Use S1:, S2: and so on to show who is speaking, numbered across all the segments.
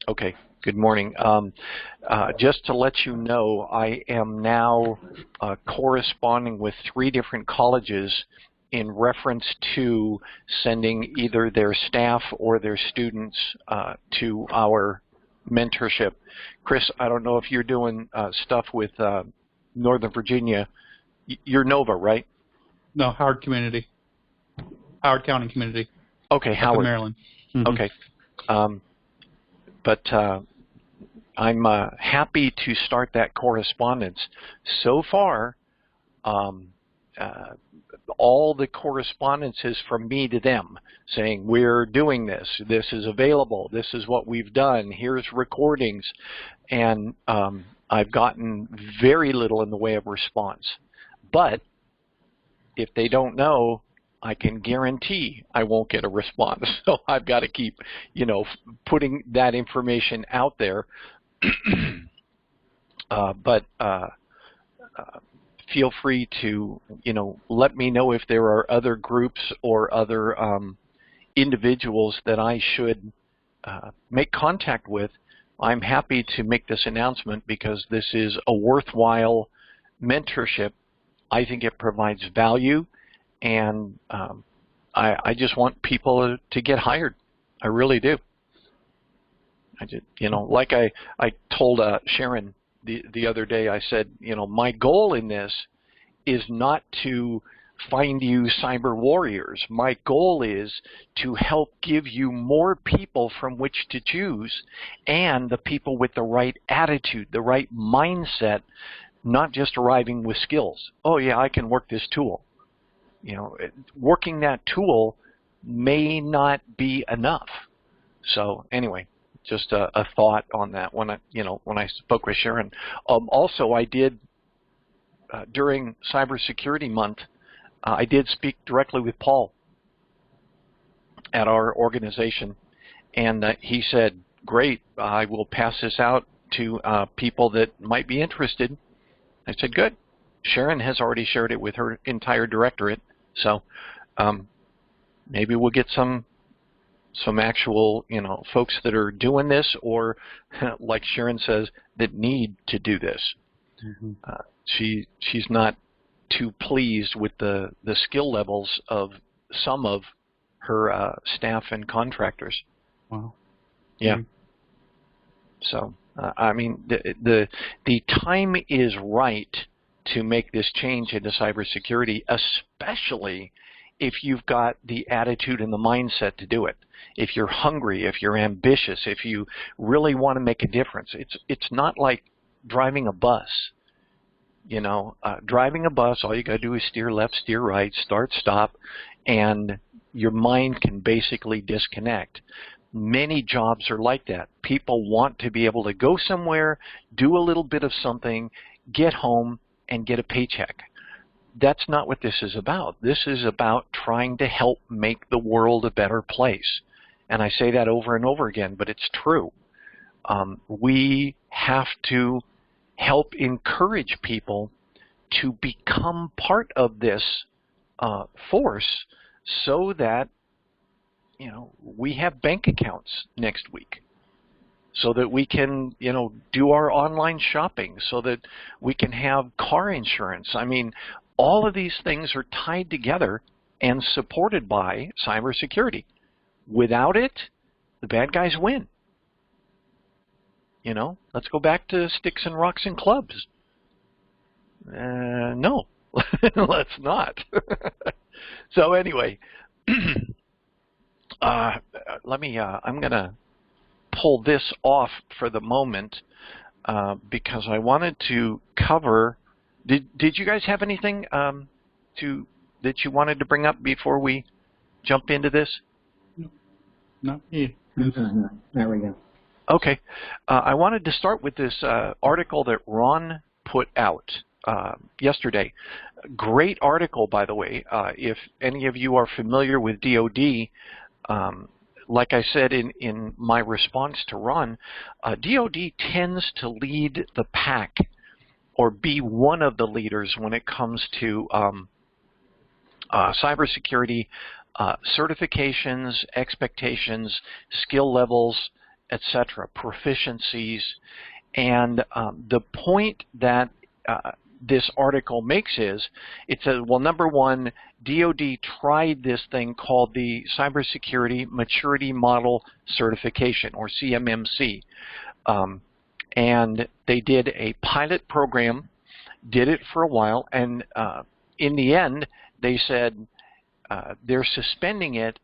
S1: Okay, good morning. Just to let you know, I am now corresponding with 3 different colleges in reference to sending either their staff or their students to our mentorship. Chris, I don't know if you're doing stuff with Northern Virginia. You're Nova, right?
S2: No, Howard Community. Howard County Community.
S1: Okay, Howard.
S2: Maryland. Mm-hmm.
S1: Okay. But I'm happy to start that correspondence. So far, all the correspondence is from me to them, saying we're doing this, this is available, this is what we've done, here's recordings, and I've gotten very little in the way of response. But if they don't know, I can guarantee I won't get a response. So I've got to keep, putting that information out there. But feel free to, let me know if there are other groups or other individuals that I should make contact with. I'm happy to make this announcement because this is a worthwhile mentorship. I think it provides value. And I just want people to get hired. I really do. I just, like I told Sharon the other day, I said, my goal in this is not to find you cyber warriors. My goal is to help give you more people from which to choose, and the people with the right attitude, the right mindset, not just arriving with skills. Oh yeah, I can work this tool. Working that tool may not be enough. So anyway, just a thought on that when I spoke with Sharon. Also, I did during CyberSecurity Month, I did speak directly with Paul at our organization, and he said, "Great, I will pass this out to people that might be interested." I said, "Good." Sharon has already shared it with her entire directorate. So maybe we'll get some actual, folks that are doing this, or like Sharon says, that need to do this. Mm-hmm. She's not too pleased with the skill levels of some of her staff and contractors.
S2: Wow.
S1: Yeah. Mm-hmm. So I mean, the time is right to make this change into cybersecurity, especially if you've got the attitude and the mindset to do it. If you're hungry, if you're ambitious, if you really want to make a difference. It's not like driving a bus. Driving a bus, all you got to do is steer left, steer right, start, stop, and your mind can basically disconnect. Many jobs are like that. People want to be able to go somewhere, do a little bit of something, get home, and get a paycheck. That's not what this is about. This is about trying to help make the world a better place. And I say that over and over again, but it's true. We have to help encourage people to become part of this force so that, we have bank accounts next week, so that we can, do our online shopping, so that we can have car insurance. I mean, all of these things are tied together and supported by cybersecurity. Without it, the bad guys win. Let's go back to sticks and rocks and clubs. No, let's not. So anyway, I'm going to pull this off for the moment because I wanted to cover. Did you guys have anything that you wanted to bring up before we jump into this?
S2: No. Yeah.
S3: There we go.
S1: Okay. I wanted to start with this article that Ron put out yesterday. Great article, by the way. If any of you are familiar with DoD, like I said in my response to Ron, DoD tends to lead the pack or be one of the leaders when it comes to cybersecurity certifications, expectations, skill levels, etc., proficiencies. And the point that this article makes is, it says, well, number one, DoD tried this thing called the CyberSecurity Maturity Model Certification, or CMM-C. And they did a pilot program, did it for a while, and in the end, they said they're suspending it.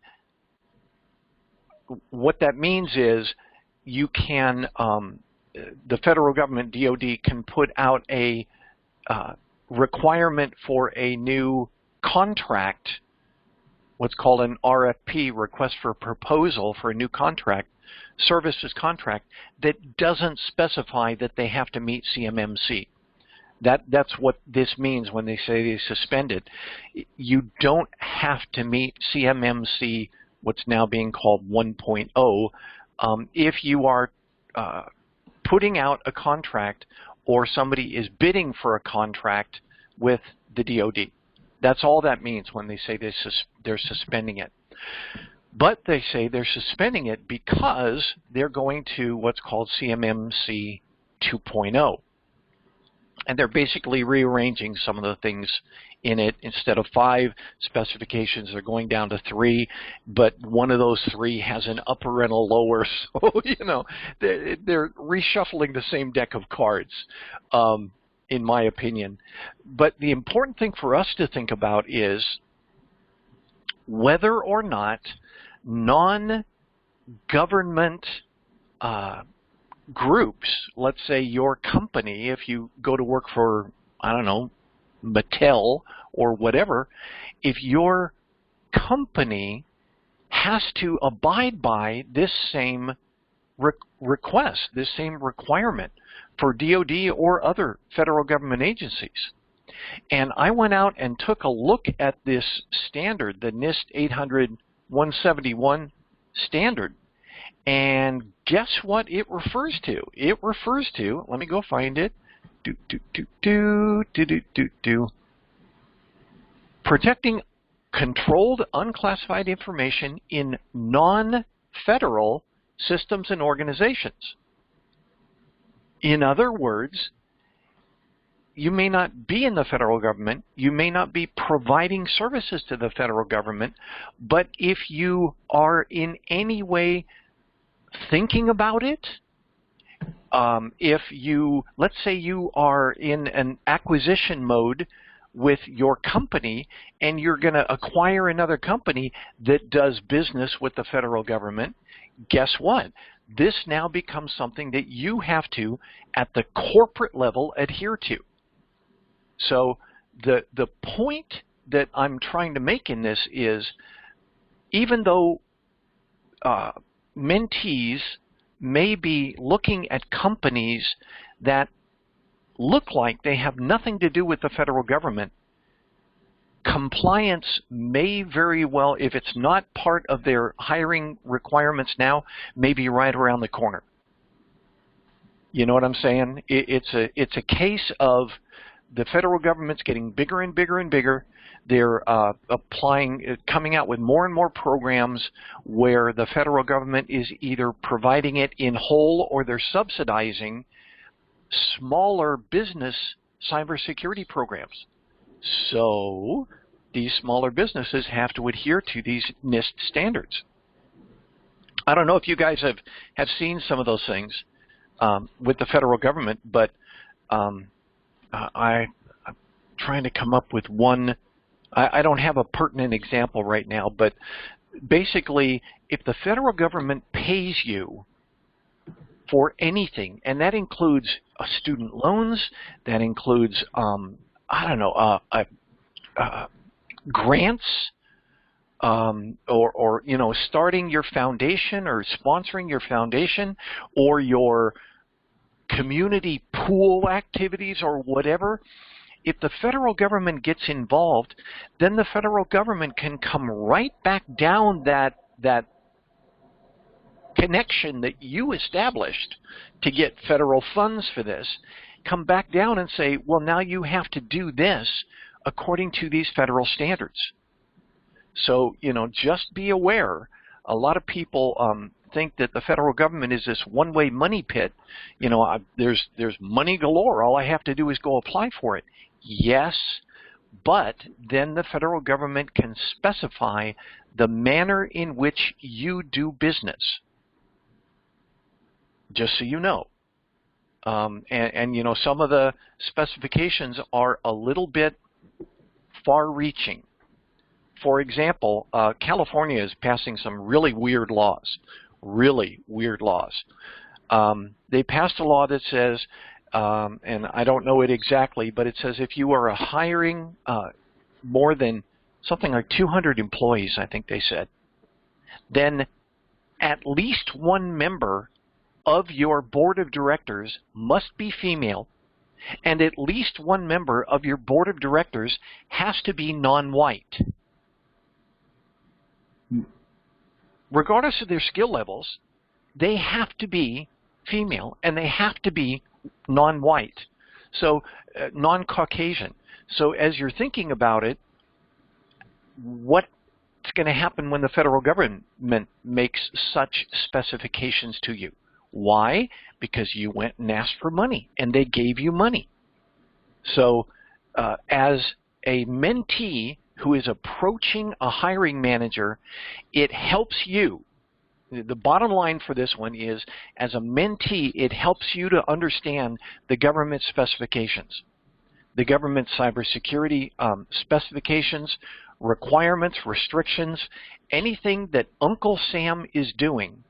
S1: What that means is you can, the federal government, DoD, can put out a requirement for a new contract, what's called an RFP, request for proposal for a new contract, services contract, that doesn't specify that they have to meet CMM-C. That's what this means when they say they suspend it. You don't have to meet CMM-C, what's now being called 1.0, if you are putting out a contract or somebody is bidding for a contract with the DoD. That's all that means when they say they're suspending it. But they say they're suspending it because they're going to what's called CMM-C 2.0. And they're basically rearranging some of the things in it. Instead of 5 specifications, they're going down to 3, but one of those 3 has an upper and a lower, so they're reshuffling the same deck of cards, in my opinion. But the important thing for us to think about is whether or not non-government groups, let's say your company, if you go to work for, I don't know, Mattel or whatever, if your company has to abide by this same request, this same requirement for DoD or other federal government agencies. And I went out and took a look at this standard, the NIST 800-171 standard. And guess what it refers to? It refers to, let me go find it, protecting controlled unclassified information in non-federal systems and organizations. In other words, you may not be in the federal government, you may not be providing services to the federal government, but if you are in any way thinking about it, if you, let's say you are in an acquisition mode with your company and you're going to acquire another company that does business with the federal government, guess what? This now becomes something that you have to, at the corporate level, adhere to. So the point that I'm trying to make in this is, even though mentees may be looking at companies that look like they have nothing to do with the federal government, compliance may very well, if it's not part of their hiring requirements now, may be right around the corner. You know what I'm saying? It's a case of the federal government's getting bigger and bigger and bigger. They're coming out with more and more programs where the federal government is either providing it in whole or they're subsidizing smaller business cybersecurity programs. So these smaller businesses have to adhere to these NIST standards. I don't know if you guys have seen some of those things with the federal government, but I'm trying to come up with one. I don't have a pertinent example right now, but basically, if the federal government pays you for anything, and that includes student loans, that includes, I don't know, grants, or you know, starting your foundation or sponsoring your foundation or your community pool activities or whatever. If the federal government gets involved, then the federal government can come right back down that connection that you established to get federal funds for this, come back down and say, well, now you have to do this according to these federal standards. So, you know, just be aware. A lot of people think that the federal government is this one-way money pit. You know, there's money galore. All I have to do is go apply for it. Yes, but then the federal government can specify the manner in which you do business, just so you know. And you know, some of the specifications are a little bit far-reaching. For example, California is passing some really weird laws. They passed a law that says, and I don't know it exactly, but it says if you are hiring more than something like 200 employees, I think they said, then at least one member of your board of directors must be female, and at least one member of your board of directors has to be non-white. Regardless of their skill levels, they have to be female and they have to be non-white, so non-Caucasian. So as you're thinking about it, what's going to happen when the federal government makes such specifications to you? Why? Because you went and asked for money and they gave you money. So as a mentee who is approaching a hiring manager, it helps you. The bottom line for this one is, as a mentee, it helps you to understand the government specifications, the government cybersecurity specifications, requirements, restrictions. Anything that Uncle Sam is doing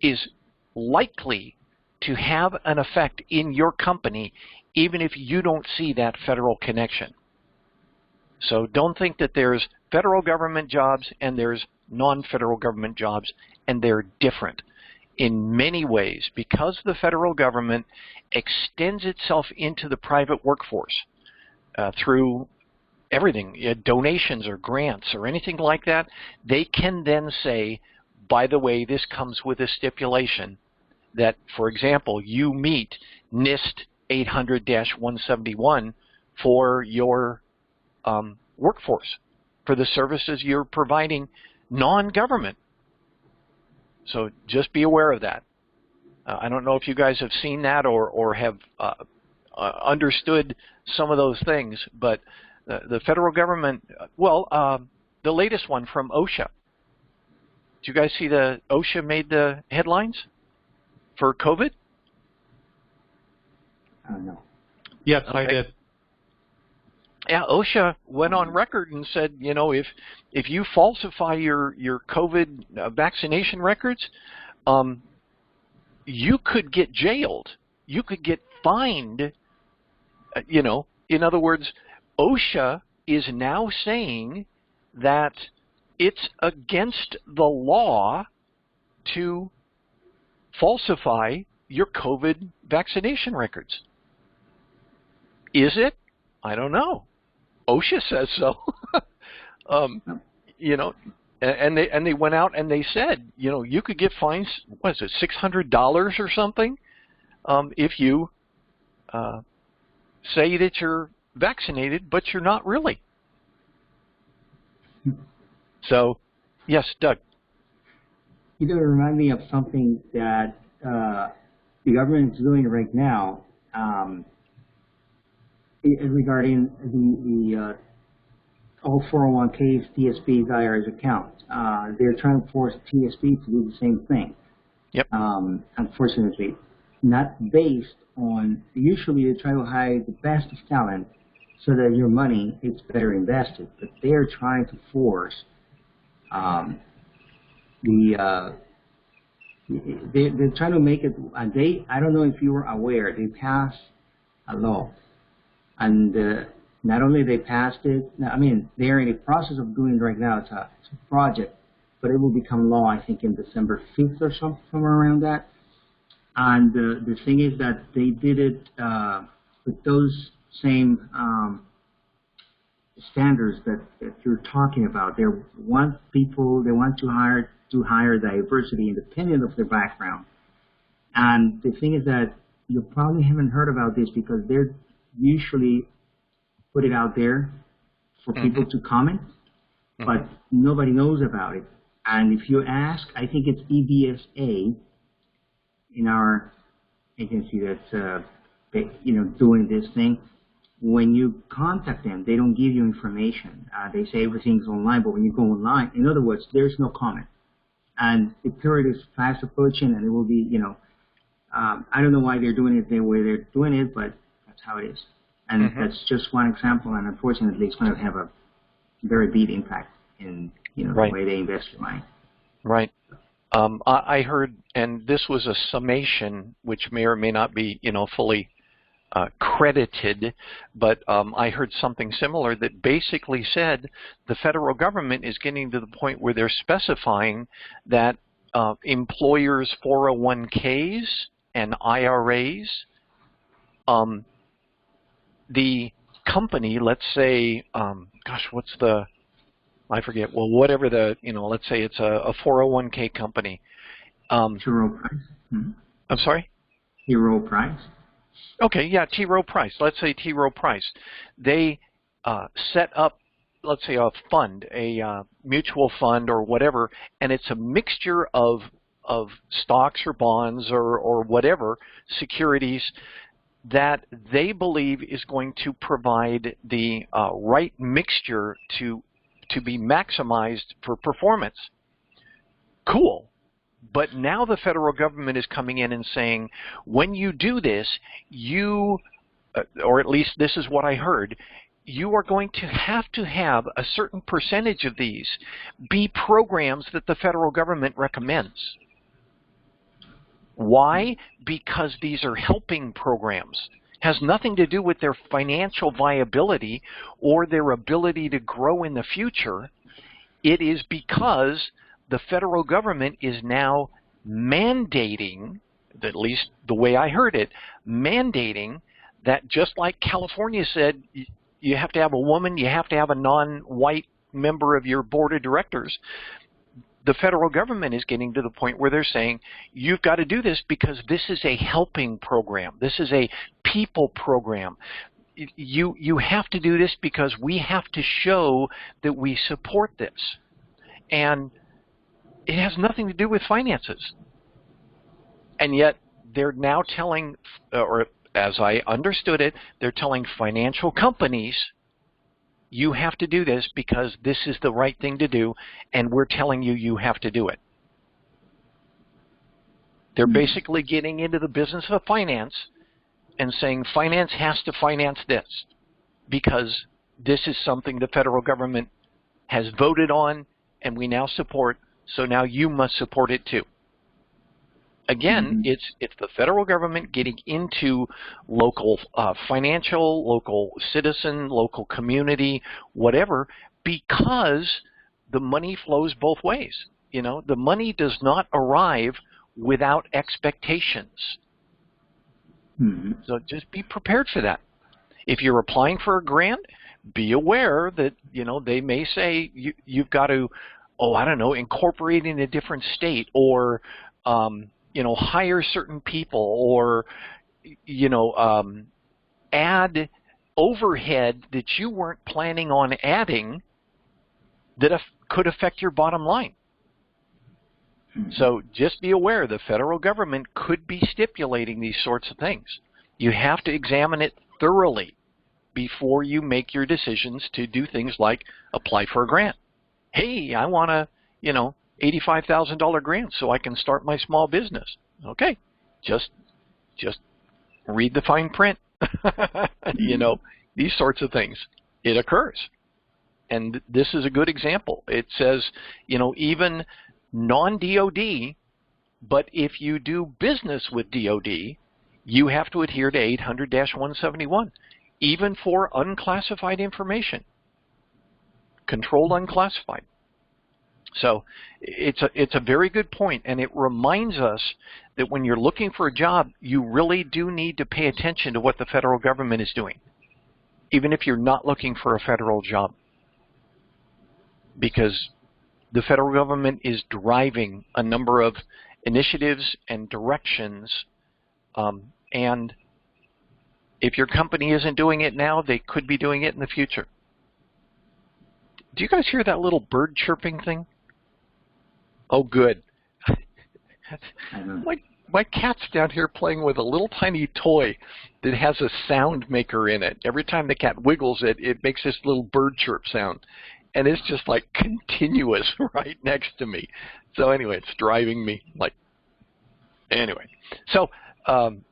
S1: is likely to have an effect in your company, even if you don't see that federal connection. So don't think that there's federal government jobs and there's non-federal government jobs, and they're different in many ways because the federal government extends itself into the private workforce through everything, donations or grants or anything like that. They can then say, by the way, this comes with a stipulation that, for example, you meet NIST 800-171 for your workforce, for the services you're providing non-government. So just be aware of that. I don't know if you guys have seen that or have understood some of those things, but the federal government, the latest one from OSHA. Did you guys see the OSHA made the headlines for COVID?
S3: No.
S2: Yes,
S1: Okay.
S2: I did.
S1: Yeah, OSHA went on record and said, you know, if you falsify your COVID vaccination records, you could get jailed. You could get fined. You know, in other words, OSHA is now saying that it's against the law to falsify your COVID vaccination records. Is it? I don't know. OSHA says so. You know, and they went out and they said, you know, you could get fines. What is it, $600 or something, if you say that you're vaccinated, but you're not really. So, yes, Doug.
S3: You know, it reminds me of something that the government is doing right now regarding the all 401ks, TSPs, IRS accounts. They're trying to force TSP to do the same thing.
S1: Yep.
S3: Unfortunately, not based on, usually they try to hire the best of talent so that your money is better invested, but they're trying to force they're trying to make it, and I don't know if you were aware, they passed a law, and not only they passed it, I mean, they're in the process of doing it right now. It's a project, but it will become law, I think, in December 5th or somewhere around that. And the thing is that they did it with those same standards that you're talking about. They want to hire diversity independent of their background. And the thing is that you probably haven't heard about this because they're usually put it out there for people to comment, but nobody knows about it. And if you ask, I think it's EBSA in our agency that's doing this thing. When you contact them, they don't give you information. They say everything's online, but when you go online, in other words, there's no comment. And the period is fast approaching, and it will be, I don't know why they're doing it the way they're doing it, but that's how it is. And that's just one example, and unfortunately, it's going to have a very big impact in, the way they invest your money.
S1: Right. I heard, and this was a summation, which may or may not be, fully credited, but I heard something similar that basically said the federal government is getting to the point where they're specifying that employers' 401ks and IRAs, the company, let's say, I forget, well, whatever let's say it's a 401k company.
S3: T. Rowe Price.
S1: I'm sorry?
S3: T. Rowe Price.
S1: Okay, yeah, T. Rowe Price. Let's say T. Rowe Price. They set up, let's say, a fund, a mutual fund or whatever, and it's a mixture of stocks or bonds or whatever, securities, that they believe is going to provide the right mixture to be maximized for performance. Cool. But now the federal government is coming in and saying, when you do this, you, or at least this is what I heard, you are going to have a certain percentage of these be programs that the federal government recommends. Why? Because these are helping programs. Has nothing to do with their financial viability or their ability to grow in the future. It is because the federal government is now mandating, at least the way I heard it, mandating that just like California said, you have to have a woman, you have to have a non-white member of your board of directors, the federal government is getting to the point where they're saying, you've got to do this because this is a helping program. This is a people program. You have to do this because we have to show that we support this. And it has nothing to do with finances. And yet they're now telling, or as I understood it, they're telling financial companies, you have to do this because this is the right thing to do, and we're telling you you have to do it. They're basically getting into the business of finance and saying finance has to finance this because this is something the federal government has voted on and we now support, so now you must support it too. Again, it's the federal government getting into local financial, local citizen, local community, whatever, because the money flows both ways. The money does not arrive without expectations. So just be prepared for that. If you're applying for a grant, be aware that, they may say you've got to, incorporate in a different state or, hire certain people or, add overhead that you weren't planning on adding that could affect your bottom line. So just be aware the federal government could be stipulating these sorts of things. You have to examine it thoroughly before you make your decisions to do things like apply for a grant. Hey, I want a, $85,000 grant so I can start my small business. Okay, just read the fine print. These sorts of things. It occurs. And this is a good example. It says, even non-DOD, but if you do business with DOD, you have to adhere to 800-171, even for unclassified information, controlled unclassified. So it's a very good point, and it reminds us that when you're looking for a job, you really do need to pay attention to what the federal government is doing, even if you're not looking for a federal job, because the federal government is driving a number of initiatives and directions, and if your company isn't doing it now, they could be doing it in the future. Do you guys hear that little bird chirping thing? Oh, good.
S3: I don't know.
S1: My cat's down here playing with a little tiny toy that has a sound maker in it. Every time the cat wiggles it, it makes this little bird chirp sound. And it's just like continuous right next to me. So anyway, it's driving me like, anyway. So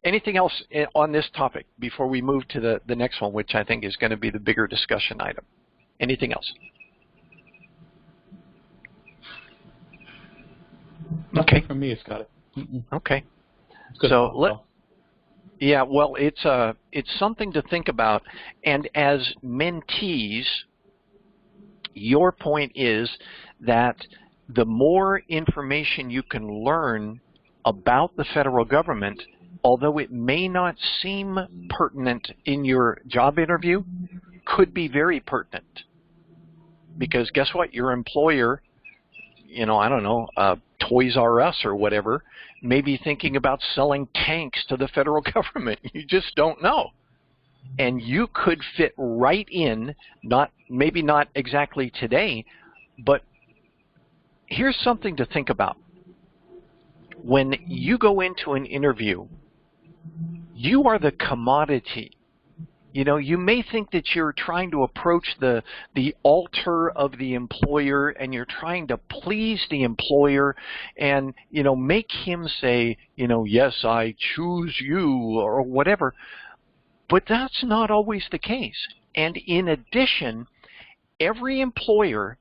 S1: anything else on this topic before we move to the next one, which I think is going to be the bigger discussion item? Anything else?
S2: Nothing
S1: Okay.
S2: from me, Scott.
S1: Okay.
S2: Good.
S1: So yeah, well, it's something to think about. And as mentees, your point is that the more information you can learn about the federal government, although it may not seem pertinent in your job interview, could be very pertinent. Because guess what? Your employer, you know, I don't know, Toys R Us or whatever, may be thinking about selling tanks to the federal government. You just don't know. And you could fit right in, maybe not exactly today, but here's something to think about. When you go into an interview, you are the commodity. You know, you may think that you're trying to approach the altar of the employer and you're trying to please the employer and, you know, make him say, you know, yes, I choose you or whatever. But that's not always the case. And in addition, every employer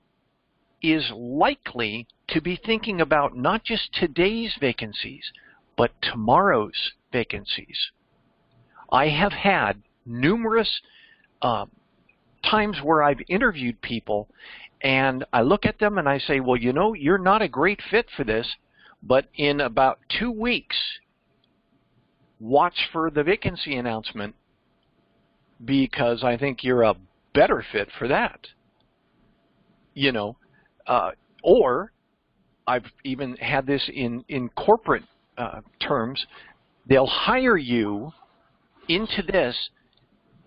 S1: is likely to be thinking about not just today's vacancies, but tomorrow's vacancies. I have had numerous times where I've interviewed people and I look at them and I say, well, you know, you're not a great fit for this, but in about 2 weeks, watch for the vacancy announcement because I think you're a better fit for that. You know, or I've even had this in corporate terms. They'll hire you into this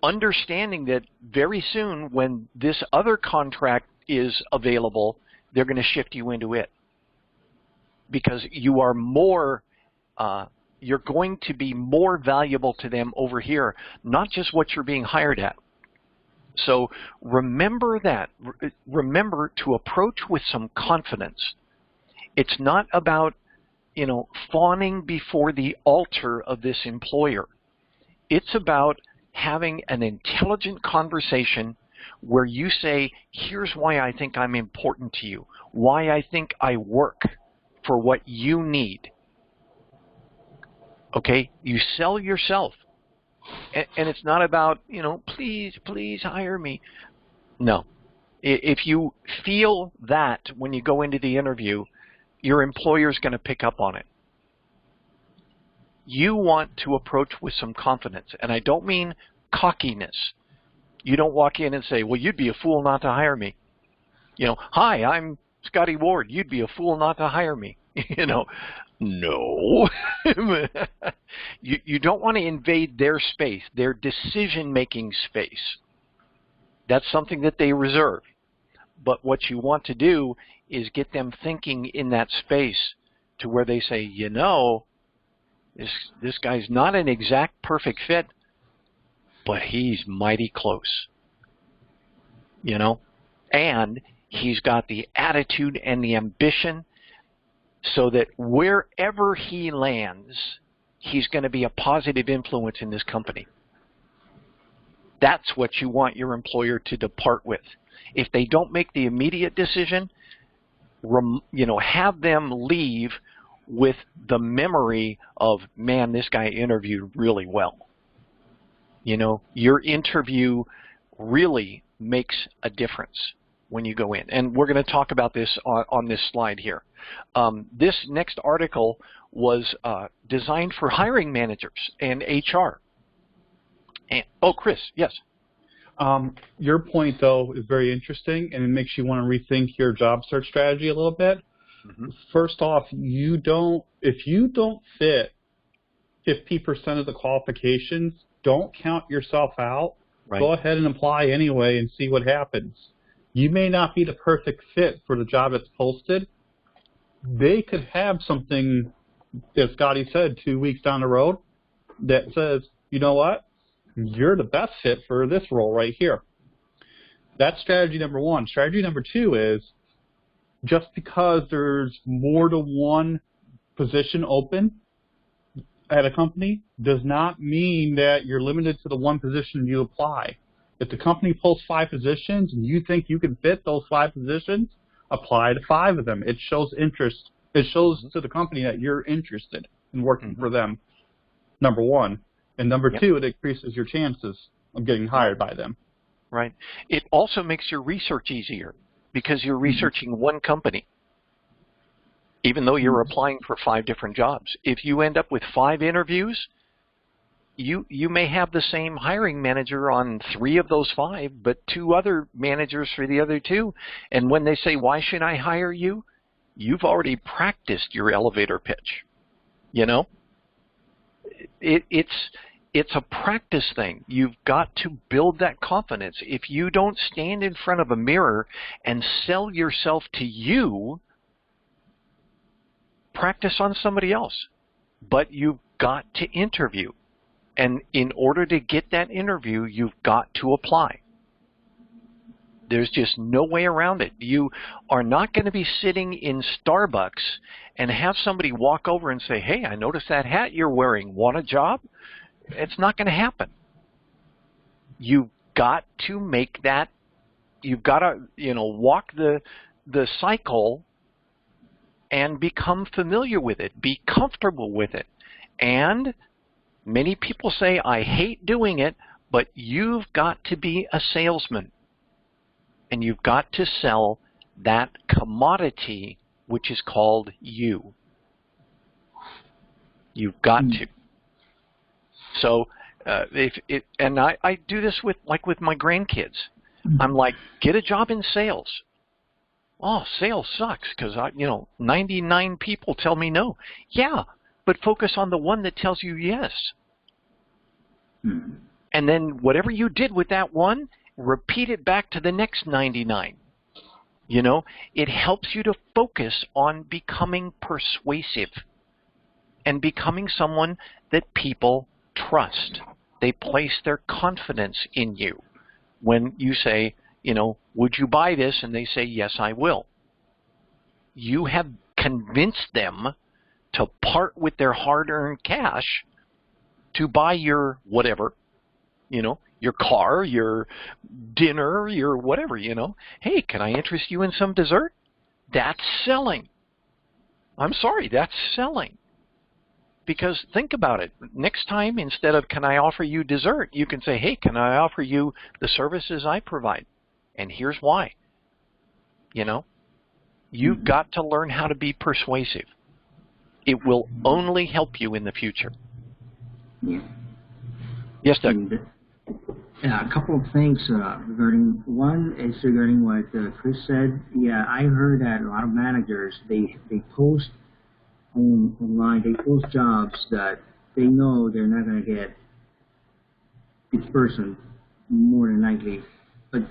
S1: understanding that very soon when this other contract is available, they're going to shift you into it because you are more, you're going to be more valuable to them over here, not just what you're being hired at. So remember that. Remember to approach with some confidence. It's not about, you know, fawning before the altar of this employer. It's about having an intelligent conversation where you say, here's why I think I'm important to you, why I think I work for what you need. Okay? You sell yourself. And it's not about, you know, please hire me. No. If you feel that when you go into the interview, your employer's going to pick up on it. You want to approach with some confidence. And I don't mean cockiness. You don't walk in and say, well, you'd be a fool not to hire me. You know, hi, I'm Scotty Ward. You'd be a fool not to hire me. You know, no. You don't want to invade their space, their decision-making space. That's something that they reserve. But what you want to do is get them thinking in that space to where they say, you know, this guy's not an exact perfect fit, but he's mighty close. You know? And he's got the attitude and the ambition so that wherever he lands, he's going to be a positive influence in this company. That's what you want your employer to depart with. If they don't make the immediate decision, you know, have them leave with the memory of, man, this guy interviewed really well. You know, your interview really makes a difference when you go in. And we're going to talk about this on this slide here. This next article was designed for hiring managers and HR. And, oh, Chris, yes.
S2: Your point, though, is very interesting, and it makes you want to rethink your job search strategy a little bit. Mm-hmm. First off, if you don't fit 50% of the qualifications, don't count yourself out. Right. Go ahead and apply anyway and see what happens. You may not be the perfect fit for the job that's posted, they could have something, as Scotty said, 2 weeks down the road that says, you know what, you're the best fit for this role right here. That's strategy number one. Strategy number two is just because there's more than one position open at a company does not mean that you're limited to the one position you apply. If the company posts 5 positions and you think you can fit those 5 positions, apply to 5 of them. It shows interest. It shows to the company that you're interested in working for them, number one. And number two, it increases your chances of getting hired by them.
S1: Right. It also makes your research easier because you're researching one company, even though you're applying for 5 different jobs. If you end up with 5 interviews, you may have the same hiring manager on 3 of those 5, but 2 other managers for the other 2. And when they say, why should I hire you? You've already practiced your elevator pitch. You know? It's a practice thing. You've got to build that confidence. If you don't stand in front of a mirror and sell yourself to you, practice on somebody else. But you've got to interview. And in order to get that interview, you've got to apply. There's just no way around it. You are not going to be sitting in Starbucks and have somebody walk over and say, hey, I noticed that hat you're wearing. Want a job? It's not going to happen. You've got to make that, you've got to, walk the cycle and become familiar with it, be comfortable with it. And many people say, I hate doing it, but you've got to be a salesman. And you've got to sell that commodity, which is called you. You've got to. So, I do this with my grandkids. I'm like, get a job in sales. Oh, sales sucks because 99 people tell me no. Yeah, but focus on the one that tells you yes. And then whatever you did with that one, repeat it back to the next 99. It helps you to focus on becoming persuasive and becoming someone that people trust. They place their confidence in you. When you say, would you buy this? And they say, yes, I will. You have convinced them to part with their hard-earned cash to buy your whatever, your car, your dinner, your whatever, Hey, can I interest you in some dessert? That's selling. I'm sorry, that's selling. Because think about it. Next time, instead of can I offer you dessert, you can say, hey, can I offer you the services I provide? And here's why. You've got to learn how to be persuasive. It will only help you in the future.
S3: Yeah.
S1: Yes, Doug.
S3: And, a couple of things regarding, one is regarding what Chris said. Yeah, I heard that a lot of managers, they post online, they post jobs that they know they're not going to get this person more than likely, but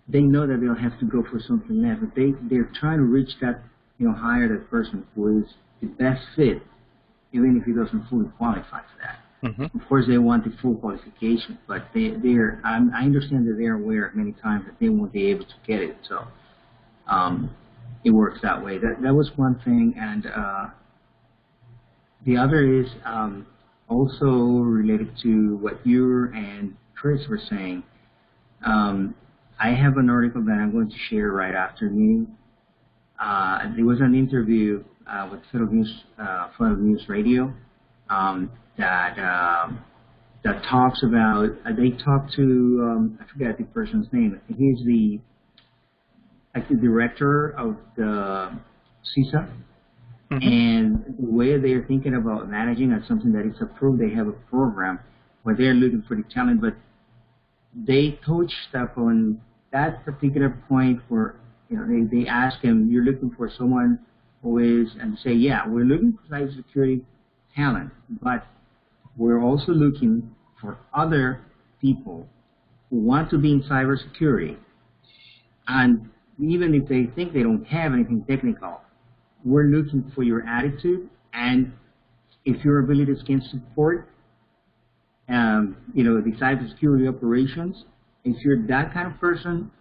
S3: they know that they'll have to go for something else. But they're trying to reach that, hire that person who is the best fit, even if he doesn't fully qualify for that. Of course, they want the full qualification, but I understand that they're aware many times that they won't be able to get it. So it works that way. That was one thing, and the other is also related to what you and Chris were saying. I have an article that I'm going to share right after the meeting. There was an interview with Federal News Radio that talks about. They talked to I forget the person's name. He's the director of the CISA. And the way they're thinking about managing as something that is approved, they have a program where they're looking for the talent, but they touched up on that particular point where they ask him, you're looking for someone who is, and say, yeah, we're looking for cybersecurity talent, but we're also looking for other people who want to be in cybersecurity, and even if they think they don't have anything technical, we're looking for your attitude, and if your abilities can support, the cybersecurity operations. If you're that kind of person,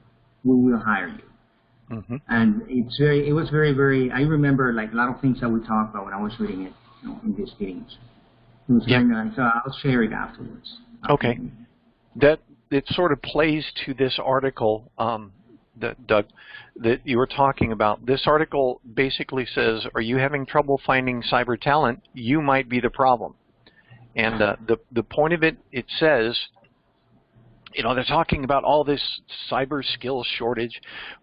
S3: we will hire you.
S1: Mm-hmm.
S3: And it was very. I remember like a lot of things that we talked about when I was reading it, in these meetings. It was very nice. So I'll share it afterwards.
S1: Okay. That it sort of plays to this article, Doug, that you were talking about. This article basically says, are you having trouble finding cyber talent? You might be the problem. And the point of it, it says, they're talking about all this cyber skills shortage.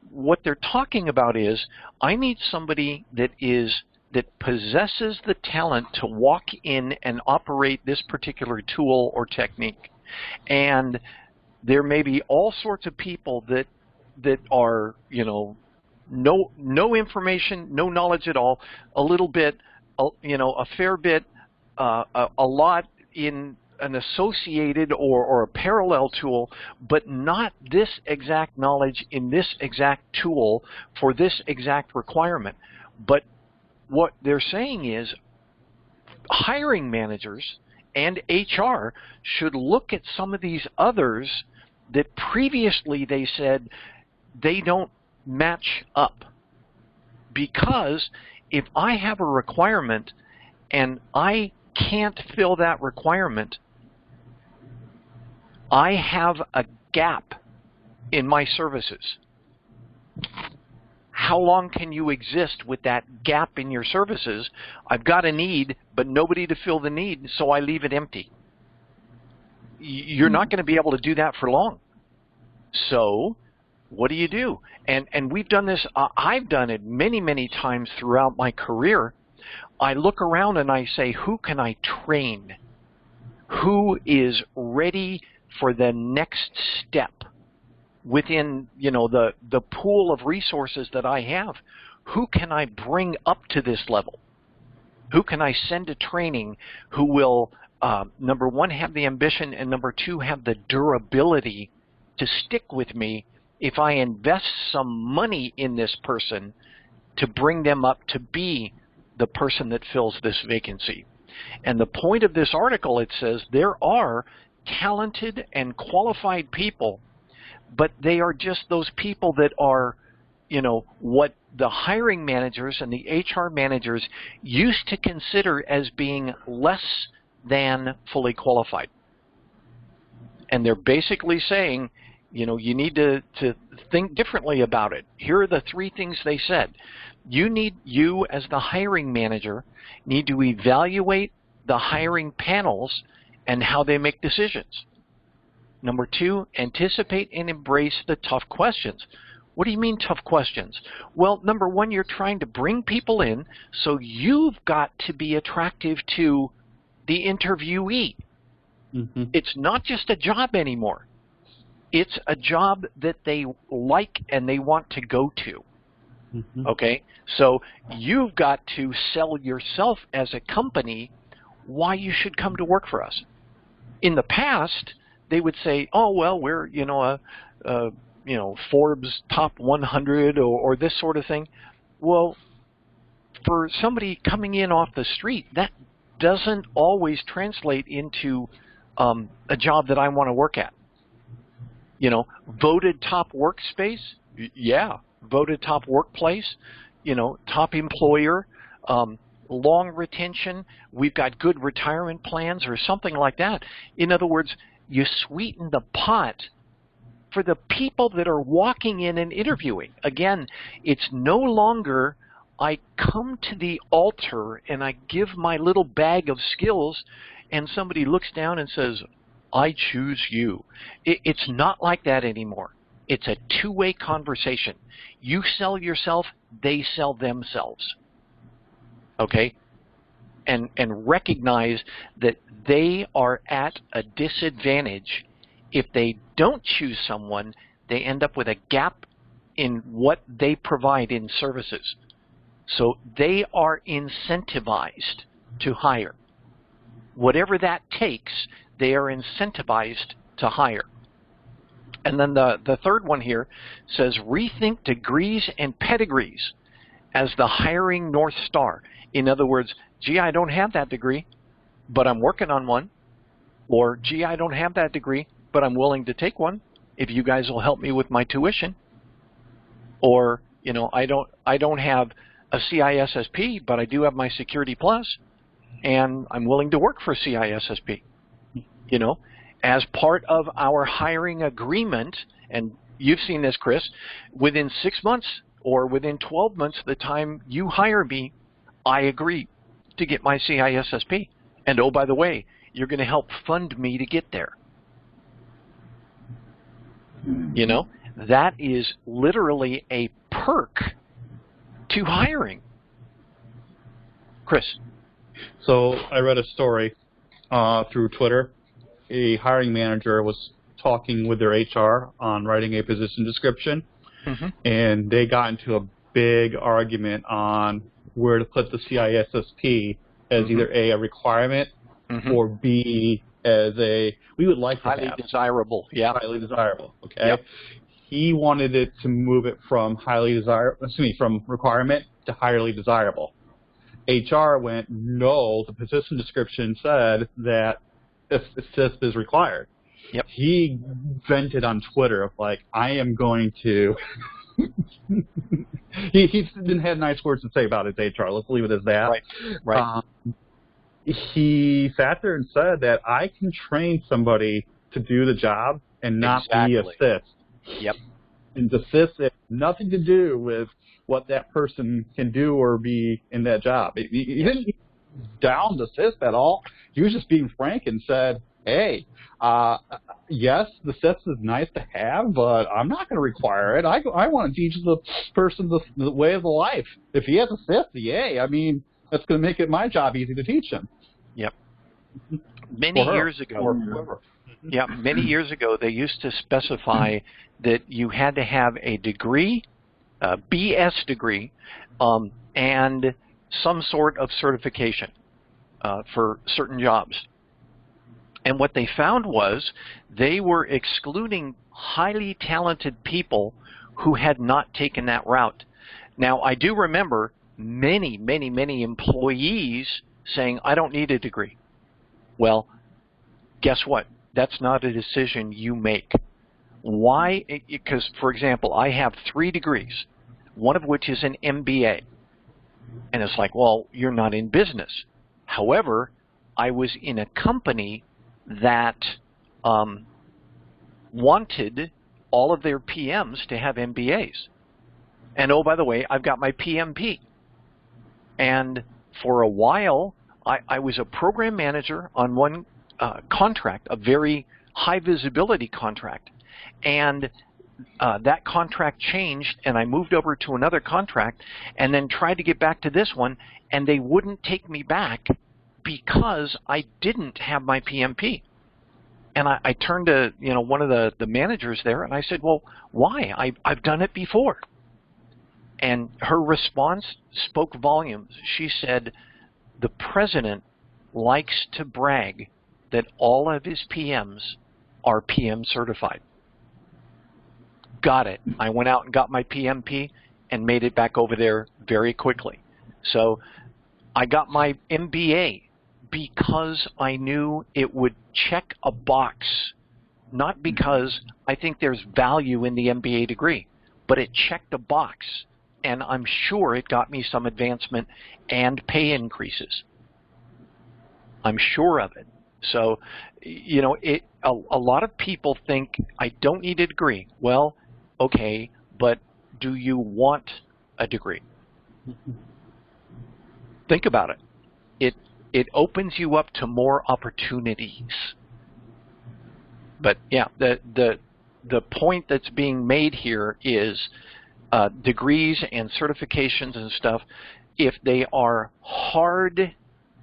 S1: What they're talking about is, I need somebody that possesses the talent to walk in and operate this particular tool or technique. And there may be all sorts of people that are, no information, no knowledge at all, a little bit, a fair bit, a lot in an associated or a parallel tool, but not this exact knowledge in this exact tool for this exact requirement. But what they're saying is hiring managers and HR should look at some of these others that previously they said they don't match up. Because if I have a requirement and I can't fill that requirement, I have a gap in my services. How long can you exist with that gap in your services? I've got a need, but nobody to fill the need, so I leave it empty. You're not going to be able to do that for long. So what do you do? And we've done this. I've done it many, many times throughout my career. I look around and I say, who can I train? Who is ready for the next step within, the pool of resources that I have? Who can I bring up to this level? Who can I send to training who will, number one, have the ambition, and number two, have the durability to stick with me if I invest some money in this person to bring them up to be the person that fills this vacancy? And the point of this article, it says there are talented and qualified people, but they are just those people that are, what the hiring managers and the HR managers used to consider as being less than fully qualified. And they're basically saying, you need to think differently about it. Here are the three things they said. You as the hiring manager need to evaluate the hiring panels and how they make decisions. Number two, anticipate and embrace the tough questions. What do you mean tough questions? Well, number one, you're trying to bring people in, so you've got to be attractive to the interviewee. Mm-hmm. It's not just a job anymore. It's a job that they like and they want to go to. Mm-hmm. Okay? So you've got to sell yourself as a company why you should come to work for us. In the past, they would say, oh, well, we're, Forbes top 100 or this sort of thing. Well, for somebody coming in off the street, that doesn't always translate into a job that I want to work at. Voted top workspace, yeah. Voted top workplace, top employer, long retention, we've got good retirement plans or something like that. In other words, you sweeten the pot for the people that are walking in and interviewing. Again, it's no longer I come to the altar and I give my little bag of skills and somebody looks down and says, I choose you. It's not like that anymore. It's a two-way conversation. You sell yourself, they sell themselves. Okay? And recognize that they are at a disadvantage. If they don't choose someone, they end up with a gap in what they provide in services. So they are incentivized to hire. Whatever that takes, they are incentivized to hire. And then the third one here says, rethink degrees and pedigrees. as the hiring North Star. In other words, gee, I don't have that degree, but I'm working on one. Or, gee, I don't have that degree, but I'm willing to take one if you guys will help me with my tuition. Or, you know, I don't have a CISSP, but I do have my Security Plus, and I'm willing to work for CISSP. You know, as part of our hiring agreement, and you've seen this, Chris, within 6 months or within 12 months, the time you hire me, I agree to get my CISSP. And oh, by the way, you're going to help fund me to get there. You know, that is literally a perk to hiring. Chris.
S2: So I read a story through Twitter. A hiring manager was talking with their HR on writing a position description, and they got into a big argument on where to put the CISSP as either A, a requirement, or B, as a, we would like to
S1: highly
S2: have.
S1: Desirable. Yeah.
S2: Highly desirable, okay?
S1: Yep.
S2: He wanted it to move it from from requirement to highly desirable. HR went, no, the position description said that CISSP is required.
S1: Yep.
S2: He vented on Twitter of like, I am going to... he didn't have nice words to say about his HR. Let's leave it as that.
S1: Right.
S2: He sat there and said that I can train somebody to do the job and not be a CIS.
S1: Yep.
S2: And the CIS has nothing to do with what that person can do or be in that job. He didn't down the CIS at all. He was just being frank and said, hey, yes, the CIS is nice to have, but I'm not going to require it. I want to teach the person the way of the life. If he has a CIS, yay. I mean, that's going to make it my job easy to teach him.
S1: Yep. Many years ago, many years ago, they used to specify that you had to have a degree, a BS degree, and some sort of certification for certain jobs. And what they found was they were excluding highly talented people who had not taken that route. Now, I do remember many employees saying, I don't need a degree. Well, guess what? That's not a decision you make. Why? Because, for example, I have 3 degrees, one of which is an MBA. And it's like, well, you're not in business. However, I was in a company that wanted all of their PMs to have MBAs. And oh, by the way, I've got my PMP. And for a while, I was a program manager on one contract, a very high visibility contract. And that contract changed, and I moved over to another contract and then tried to get back to this one, and they wouldn't take me back because I didn't have my PMP. And I turned to one of the managers there, and I said, well, why? I've done it before. And her response spoke volumes. She said, the president likes to brag that all of his PMs are PM certified. Got it. I went out and got my PMP and made it back over there very quickly. So I got my MBA because I knew it would check a box, not because I think there's value in the MBA degree, but it checked a box, and I'm sure it got me some advancement and pay increases. I'm sure of it. So, a lot of people think I don't need a degree. Well, okay, but do you want a degree? Think about it. It opens you up to more opportunities. But yeah, the point that's being made here is degrees and certifications and stuff, if they are hard,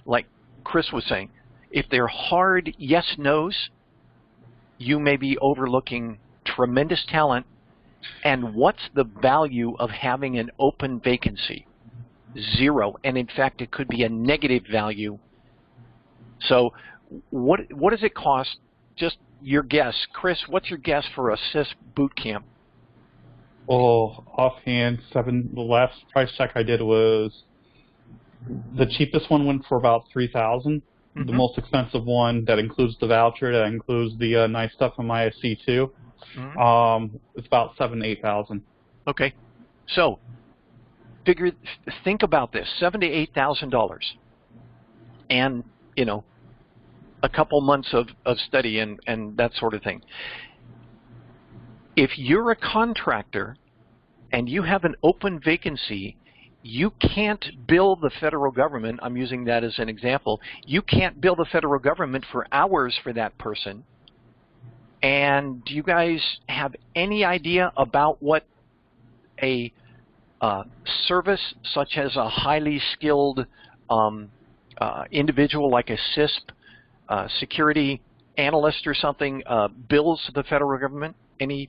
S1: like Chris was saying, if they're hard yes-nos, you may be overlooking tremendous talent. And what's the value of having an open vacancy? 0. And in fact, it could be a negative value. So what does it cost? Just your guess. Chris, what's your guess for a CIS boot camp?
S2: Oh, offhand, the last price check I did was, the cheapest one went for about $3,000. The most expensive one, that includes the voucher, that includes the nice stuff from ISC too, it's about $7,000 to $8,000.
S1: Okay, so think about this: $7,000 to $8,000, and a couple months of study and that sort of thing. If you're a contractor and you have an open vacancy, you can't bill the federal government. I'm using that as an example. You can't bill the federal government for hours for that person. And do you guys have any idea about what a service such as a highly skilled individual like a CISP, security analyst or something, bills the federal government? You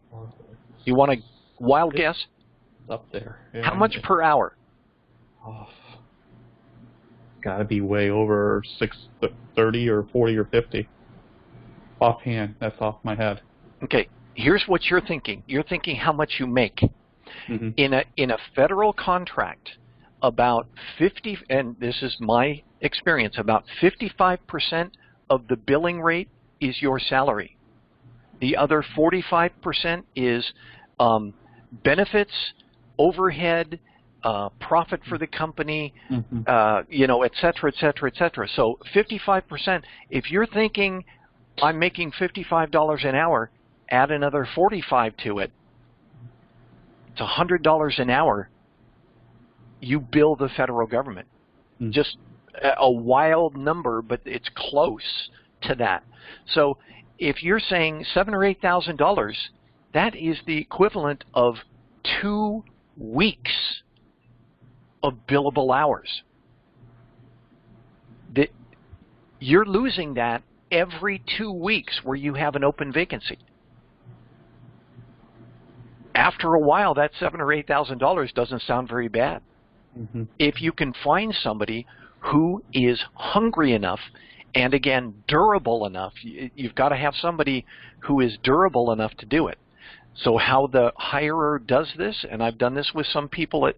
S1: want a wild guess?
S2: Up there. Yeah.
S1: How much per hour?
S2: Oh, got to be way over 30 or 40 or 50. Offhand, that's off my head.
S1: Okay, here's what you're thinking. You're thinking how much you make. In a federal contract, about 50, and this is my experience, about 55% of the billing rate is your salary. The other 45% is benefits, overhead, profit for the company, et cetera, et cetera, et cetera. So 55%, if you're thinking I'm making $55 an hour, add another 45 to it, it's $100 an hour you bill the federal government. Just a wild number, but it's close to that. So if you're saying $7,000 or $8,000, that is the equivalent of 2 weeks of billable hours. You're losing that every 2 weeks where you have an open vacancy. After a while, that $7,000 or $8,000 doesn't sound very bad. If you can find somebody who is hungry enough and, again, durable enough, you've got to have somebody who is durable enough to do it. So how the hirer does this, and I've done this with some people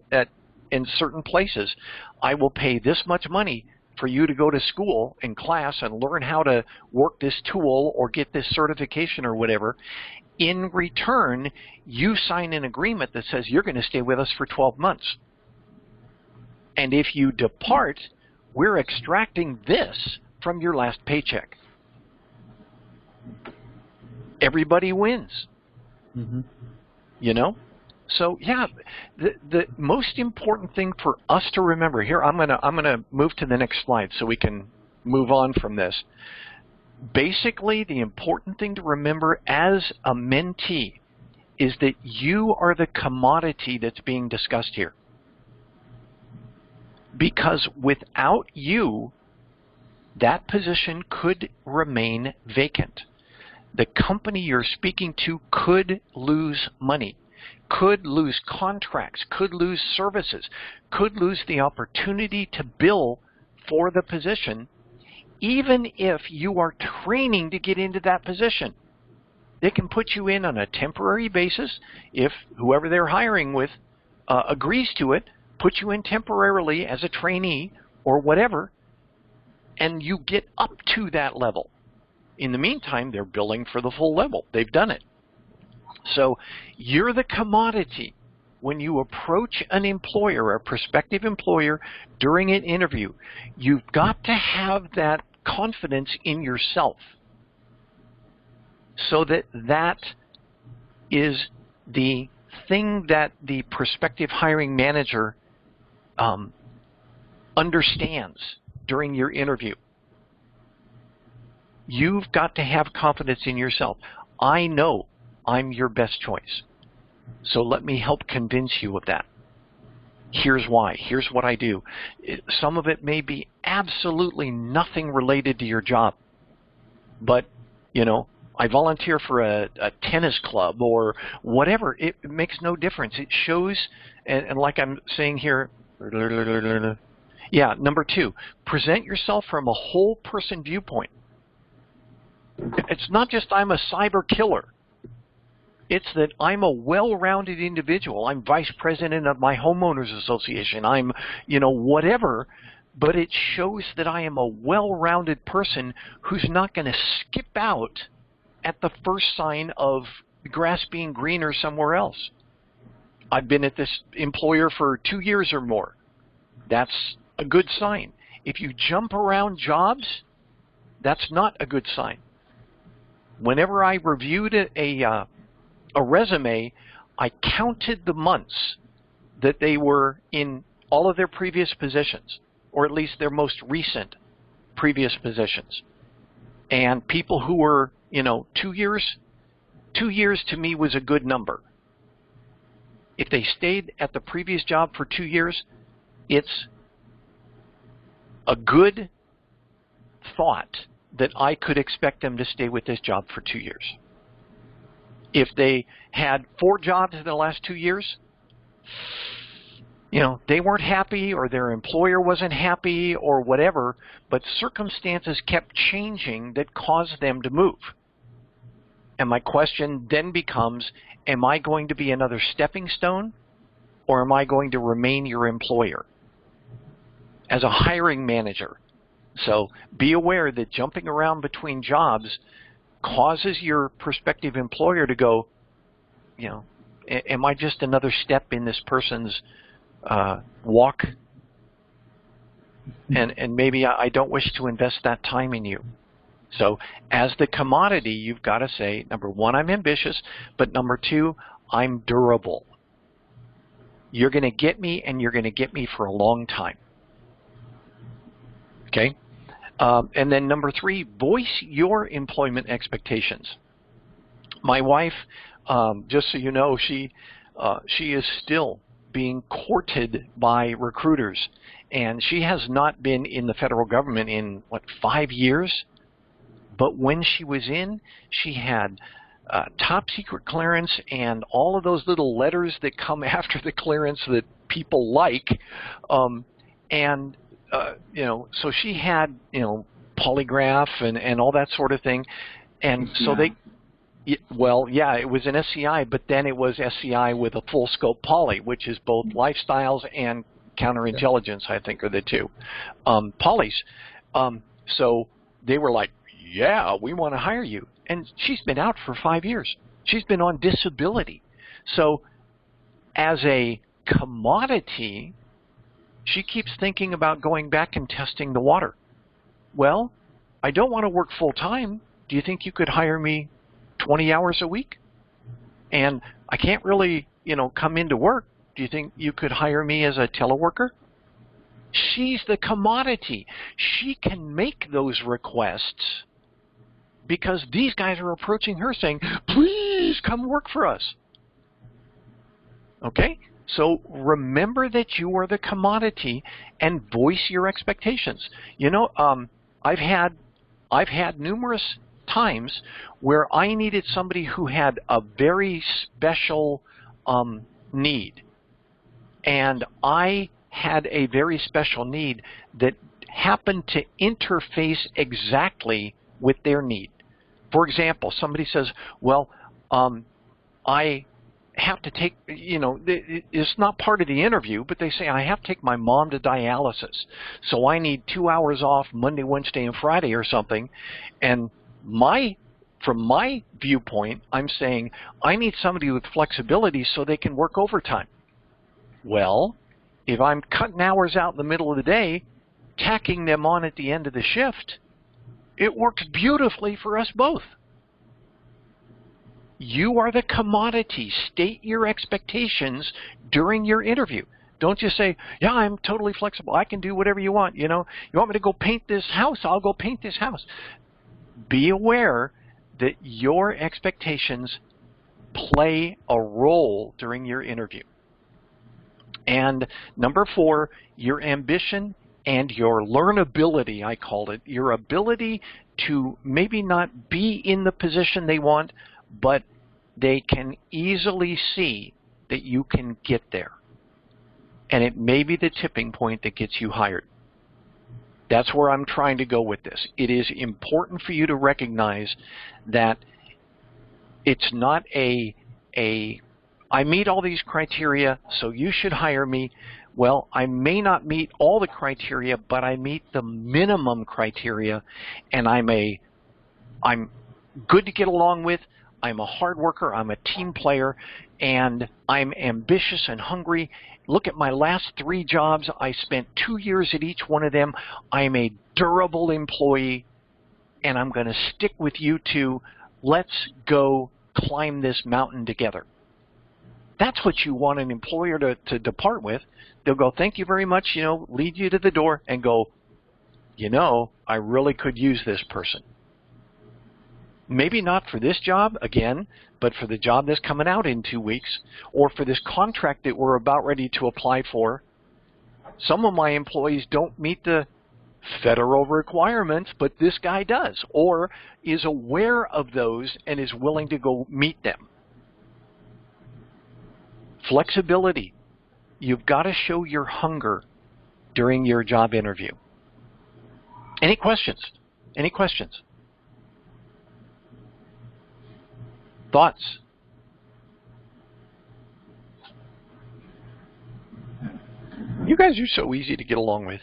S1: in certain places, I will pay this much money for you to go to school and class and learn how to work this tool or get this certification or whatever. In return, you sign an agreement that says you're going to stay with us for 12 months. And if you depart, we're extracting this from your last paycheck. Everybody wins. So yeah, the most important thing for us to remember here, I'm gonna move to the next slide so we can move on from this. Basically, the important thing to remember as a mentee is that you are the commodity that's being discussed here. Because without you, that position could remain vacant. The company you're speaking to could lose money, could lose contracts, could lose services, could lose the opportunity to bill for the position, even if you are training to get into that position. They can put you in on a temporary basis if whoever they're hiring with agrees to it, put you in temporarily as a trainee or whatever, and you get up to that level. In the meantime, they're billing for the full level. They've done it. So you're the commodity. When you approach an employer, a prospective employer, during an interview, you've got to have that confidence in yourself so that that is the thing that the prospective hiring manager understands during your interview. You've got to have confidence in yourself. I know I'm your best choice. So let me help convince you of that. Here's why. Here's what I do. Some of it may be absolutely nothing related to your job. But, I volunteer for a tennis club or whatever. It makes no difference. It shows, and like I'm saying here, yeah, number 2, present yourself from a whole person viewpoint. It's not just I'm a cyber killer. It's that I'm a well-rounded individual. I'm vice president of my homeowners association. I'm, whatever. But it shows that I am a well-rounded person who's not going to skip out at the first sign of grass being greener somewhere else. I've been at this employer for 2 years or more. That's a good sign. If you jump around jobs, that's not a good sign. Whenever I reviewed a resume, I counted the months that they were in all of their previous positions, or at least their most recent previous positions. And people who were, 2 years to me was a good number. If they stayed at the previous job for 2 years, it's a good thought that I could expect them to stay with this job for 2 years. If they had 4 jobs in the last 2 years, they weren't happy or their employer wasn't happy or whatever, but circumstances kept changing that caused them to move. And my question then becomes, am I going to be another stepping stone, or am I going to remain your employer as a hiring manager? So be aware that jumping around between jobs causes your prospective employer to go, am I just another step in this person's walk? And maybe I don't wish to invest that time in you. So as the commodity, you've got to say, number one, I'm ambitious, but number two, I'm durable. You're going to get me, and you're going to get me for a long time. Okay? And then number three, voice your employment expectations. My wife, just so you know, she is still being courted by recruiters, and she has not been in the federal government in, 5 years? But when she was in, she had top secret clearance and all of those little letters that come after the clearance that people like. So she had, polygraph and all that sort of thing. And so it was an SCI, but then it was SCI with a full scope poly, which is both lifestyles and counterintelligence, I think, are the two polys. So they were like, yeah, we want to hire you. And she's been out for 5 years. She's been on disability. So as a commodity, she keeps thinking about going back and testing the water. Well, I don't want to work full time. Do you think you could hire me 20 hours a week? And I can't really, come into work. Do you think you could hire me as a teleworker? She's the commodity. She can make those requests because these guys are approaching her saying, please come work for us. Okay? So remember that you are the commodity and voice your expectations. I've had numerous times where I needed somebody who had a very special need. And I had a very special need that happened to interface exactly with their need. For example, somebody says, well, I have to take, it's not part of the interview, but they say, I have to take my mom to dialysis. So I need 2 hours off Monday, Wednesday, and Friday or something. And from my viewpoint, I'm saying, I need somebody with flexibility so they can work overtime. Well, if I'm cutting hours out in the middle of the day, tacking them on at the end of the shift, it works beautifully for us both. You are the commodity. State your expectations during your interview. Don't just say, yeah, I'm totally flexible. I can do whatever you want. You want me to go paint this house? I'll go paint this house. Be aware that your expectations play a role during your interview. And number 4, your ambition and your learnability, I called it, your ability to maybe not be in the position they want, but they can easily see that you can get there. And it may be the tipping point that gets you hired. That's where I'm trying to go with this. It is important for you to recognize that it's not a I meet all these criteria, so you should hire me. Well, I may not meet all the criteria, but I meet the minimum criteria, and I'm good to get along with. I'm a hard worker. I'm a team player, and I'm ambitious and hungry. Look at my last 3 jobs. I spent 2 years at each one of them. I'm a durable employee, and I'm going to stick with you two. Let's go climb this mountain together. That's what you want an employer to depart with. They'll go, thank you very much, lead you to the door and go, I really could use this person. Maybe not for this job, again, but for the job that's coming out in 2 weeks, or for this contract that we're about ready to apply for. Some of my employees don't meet the federal requirements, but this guy does, or is aware of those and is willing to go meet them. Flexibility. You've got to show your hunger during your job interview. Any questions? Any questions? Thoughts? You guys are so easy to get along with.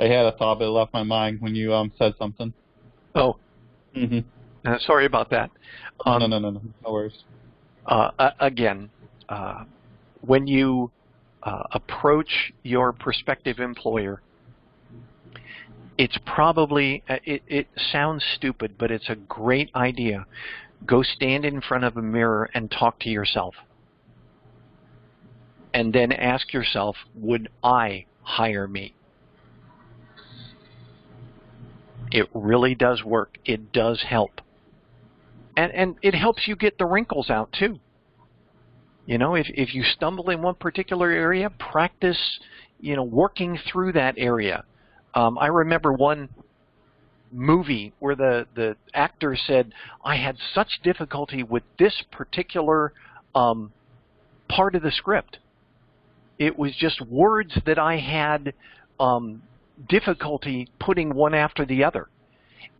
S2: I had a thought, but it left my mind when you said something.
S1: Oh.
S2: Mm-hmm.
S1: Sorry about that.
S2: No worries.
S1: Again, when you approach your prospective employer, it's probably, it sounds stupid, but it's a great idea. Go stand in front of a mirror and talk to yourself. And then ask yourself, would I hire me? It really does work. It does help. And it helps you get the wrinkles out too. If you stumble in one particular area, practice, working through that area. I remember one movie where the actor said, I had such difficulty with this particular part of the script. It was just words that I had difficulty putting one after the other.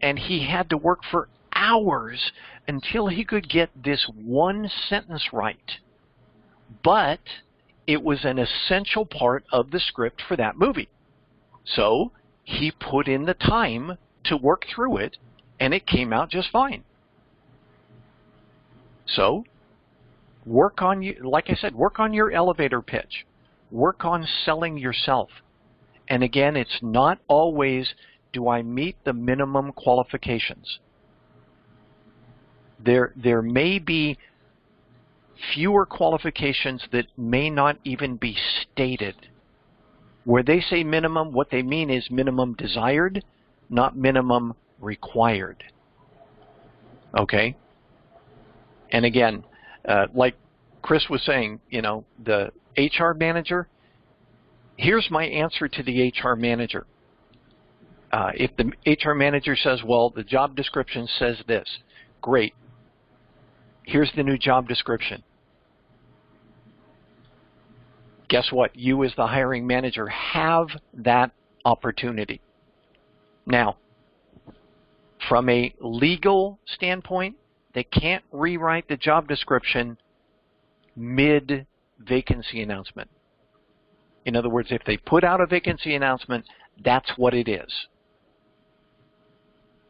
S1: And he had to work for hours until he could get this one sentence right. But it was an essential part of the script for that movie. So he put in the time to work through it, and it came out just fine. So work on, like I said, work on your elevator pitch. Work on selling yourself. And again, it's not always, do I meet the minimum qualifications? There may be fewer qualifications that may not even be stated. Where they say minimum, what they mean is minimum desired, not minimum required. Okay? And again, like Chris was saying, the HR manager, here's my answer to the HR manager. If the HR manager says, well, the job description says this, great. Here's the new job description. Guess what? You as the hiring manager have that opportunity. Now, from a legal standpoint, they can't rewrite the job description mid-vacancy announcement. In other words, if they put out a vacancy announcement, that's what it is.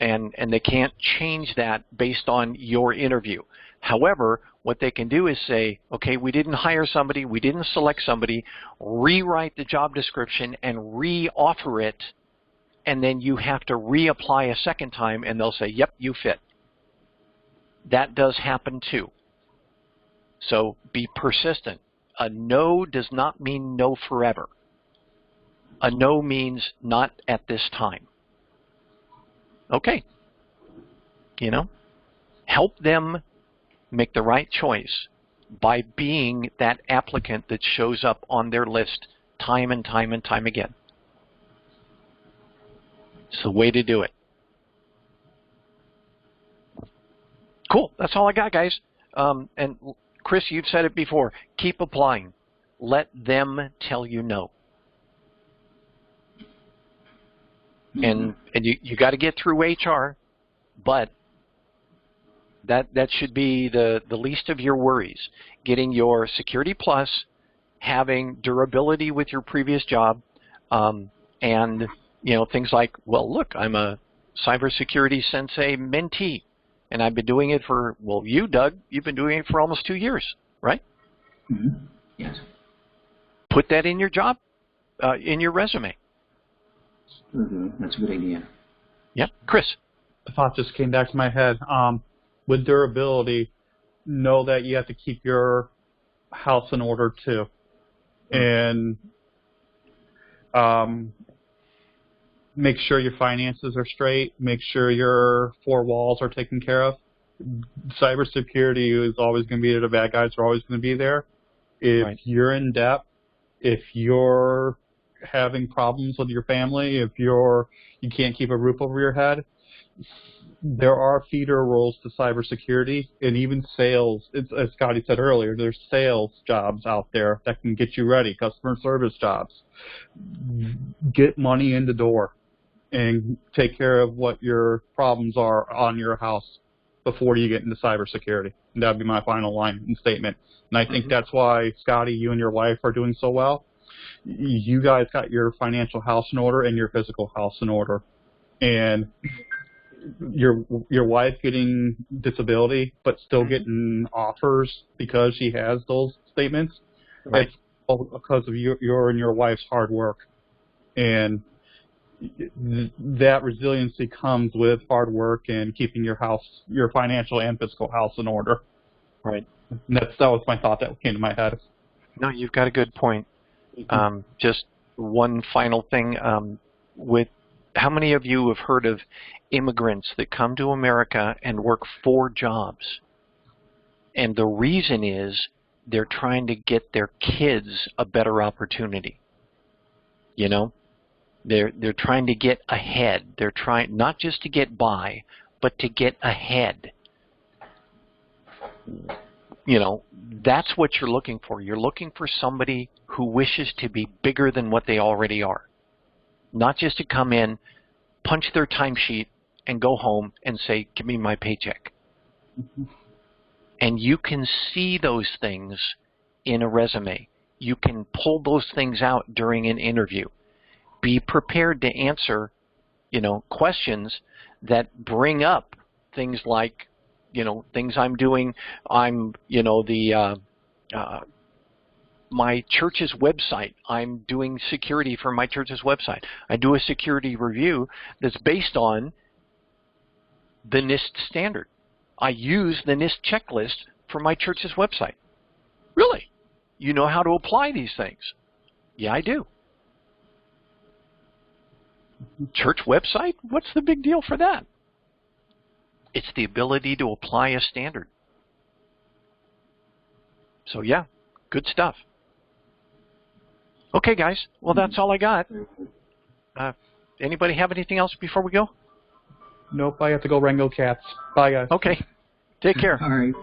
S1: And they can't change that based on your interview. However, what they can do is say, okay, we didn't hire somebody, we didn't select somebody, rewrite the job description and re-offer it, and then you have to reapply a second time, and they'll say, yep, you fit. That does happen too. So be persistent. A no does not mean no forever. A no means not at this time. Okay. Help them make the right choice by being that applicant that shows up on their list time and time and time again. It's the way to do it. Cool. That's all I got, guys. And Chris, you've said it before. Keep applying. Let them tell you no. And you got to get through HR, but That should be the least of your worries. Getting your Security Plus, having durability with your previous job, and things like, well, look, I'm a CyberSecurity-Sensei mentee, and I've been doing it for, well, you, Doug, you've been doing it for almost 2 years, right?
S3: Mm-hmm. Yes.
S1: Put that in your job, in your resume.
S3: Mm-hmm. That's a good idea.
S1: Yeah, Chris.
S2: A thought just came back to my head. With durability, know that you have to keep your house in order too, and make sure your finances are straight. Make sure your four walls are taken care of. Cybersecurity is always going to be there. The bad guys are always going to be there. If you're in debt, if you're having problems with your family, if you can't keep a roof over your head, there are feeder roles to cybersecurity, and even sales. As Scotty said earlier, there's sales jobs out there that can get you ready, customer service jobs. Get money in the door and take care of what your problems are on your house before you get into cybersecurity. And that would be my final line and statement. And I think that's why, Scotty, you and your wife are doing so well. You guys got your financial house in order and your physical house in order. And your wife getting disability but still getting offers because she has those statements, it's all because of your and your wife's hard work. And that resiliency comes with hard work and keeping your house, your financial and physical house in order.
S1: Right.
S2: And that was my thought that came to my head.
S1: No, you've got a good point. Just one final thing. With how many of you have heard of immigrants that come to America and work 4 jobs? And the reason is they're trying to get their kids a better opportunity. They're trying to get ahead. They're trying not just to get by, but to get ahead. That's what you're looking for. You're looking for somebody who wishes to be bigger than what they already are. Not just to come in, punch their timesheet, and go home and say, give me my paycheck. And you can see those things in a resume. You can pull those things out during an interview. Be prepared to answer, questions that bring up things like, things I'm doing. I'm, my church's website. I'm doing security for my church's website. I do a security review that's based on the NIST standard. I use the NIST checklist for my church's website. Really? You know how to apply these things? Yeah, I do. Church website? What's the big deal for that? It's the ability to apply a standard. So yeah, good stuff. Okay, guys. Well, that's all I got. Anybody have anything else before we go?
S2: Nope, I have to go wrangle cats. Bye, guys.
S1: Okay. Take care.
S3: All right.